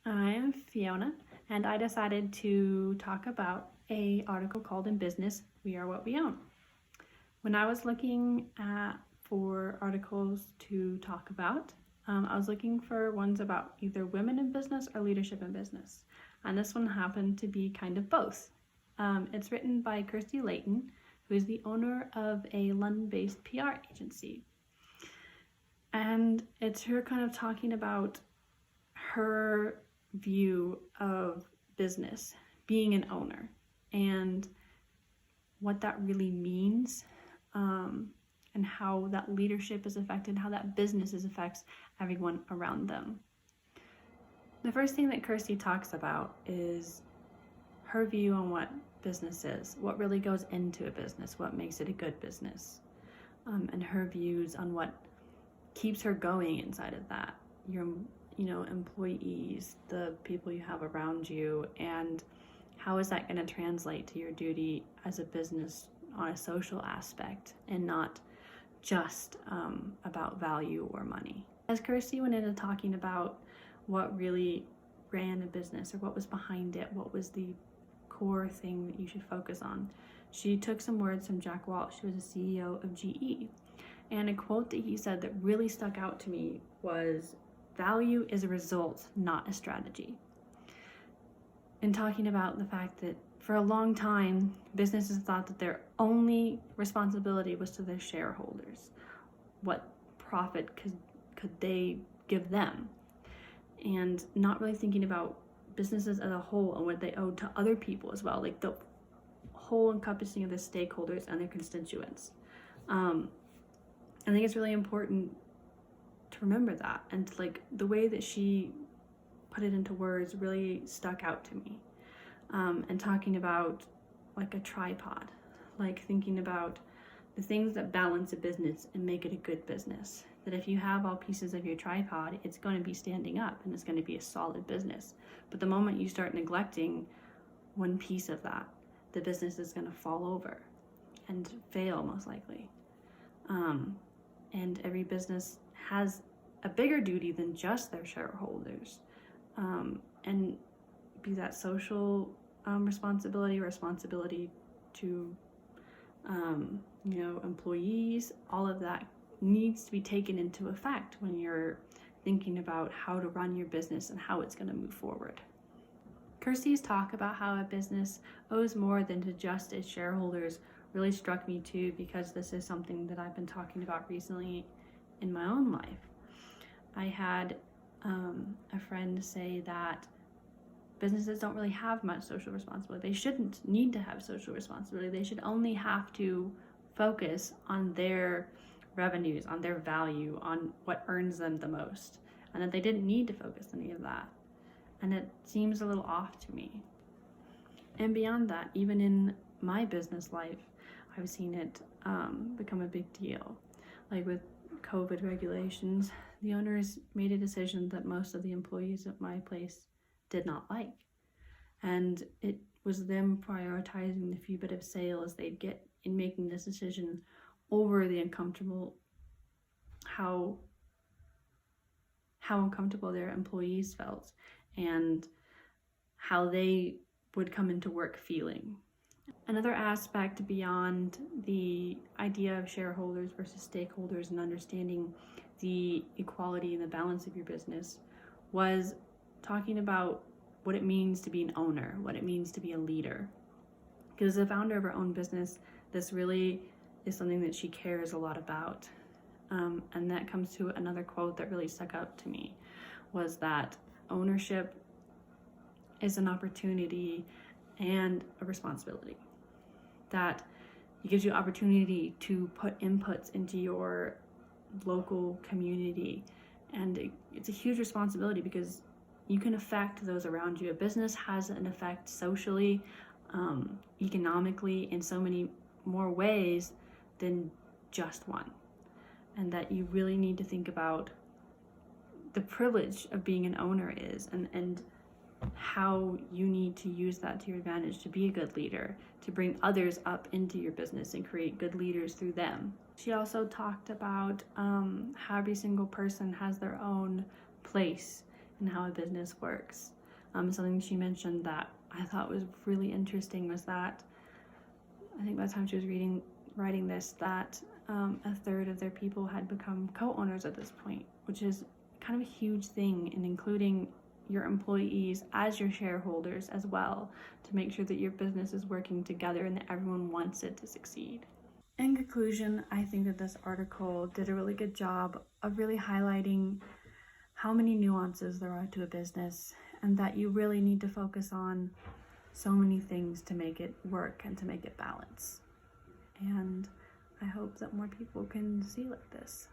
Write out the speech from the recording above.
I'm Fiona, and I decided to talk about an article called In Business, We Are What We Own. When I was looking for articles to talk about, I was looking for ones about either women in business or leadership in business. And this one happened to be kind of both. It's written by Kirsty Layton, who is the owner of a London-based PR agency. And it's her kind of talking about her view of business, being an owner, and what that really means, and how that leadership is affected, how that business affects everyone around them. The first thing that Kirsty talks about is her view on what business is, what really goes into a business, what makes it a good business, and her views on what keeps her going inside of that. Your employees, the people you have around you, and how is that going to translate to your duty as a business on a social aspect and not just about value or money. As Kirsty went into talking about what really ran a business or what was behind it, what was the core thing that you should focus on, she took some words from Jack Welch, who was the CEO of GE. And a quote that he said that really stuck out to me was, "Value is a result, not a strategy." And talking about the fact that for a long time, businesses thought that their only responsibility was to their shareholders. What profit could they give them? And not really thinking about businesses as a whole and what they owe to other people as well, like the whole encompassing of the stakeholders and their constituents. I think it's really important to remember that, and the way that she put it into words really stuck out to me. And talking about like a tripod, like thinking about the things that balance a business and make it a good business. That if you have all pieces of your tripod, it's going to be standing up and it's going to be a solid business. But the moment you start neglecting one piece of that, the business is going to fall over and fail most likely. And every business has a bigger duty than just their shareholders, and be that social responsibility to employees. All of that needs to be taken into effect when you're thinking about how to run your business and how it's going to move forward. Kirsty's talk about how a business owes more than to just its shareholders really struck me too, because this is something that I've been talking about recently in my own life. I had a friend say that businesses don't really have much social responsibility. They shouldn't need to have social responsibility. They should only have to focus on their revenues, on their value, on what earns them the most, and that they didn't need to focus on any of that. And it seems a little off to me. And beyond that, even in my business life, I've seen it become a big deal. Like with COVID regulations, the owners made a decision that most of the employees at my place did not like. And it was them prioritizing the few bit of sales they'd get in making this decision over the uncomfortable, how uncomfortable their employees felt and how they would come into work feeling. Another aspect beyond the idea of shareholders versus stakeholders and understanding the equality and the balance of your business was talking about what it means to be an owner, what it means to be a leader. Because as a founder of her own business, this really is something that she cares a lot about. And that comes to another quote that really stuck out to me, was that ownership is an opportunity and a responsibility. That it gives you opportunity to put inputs into your local community, and it's a huge responsibility because you can affect those around you. A business has an effect socially, economically, in so many more ways than just one. And that you really need to think about the privilege of being an owner is, and how you need to use that to your advantage to be a good leader, to bring others up into your business and create good leaders through them. She also talked about how every single person has their own place in how a business works. Something she mentioned that I thought was really interesting was that I think by the time she was writing this, that a third of their people had become co-owners at this point, which is kind of a huge thing, and including your employees as your shareholders as well, to make sure that your business is working together and that everyone wants it to succeed. In conclusion, I think that this article did a really good job of really highlighting how many nuances there are to a business, and that you really need to focus on so many things to make it work and to make it balance. And I hope that more people can see like this.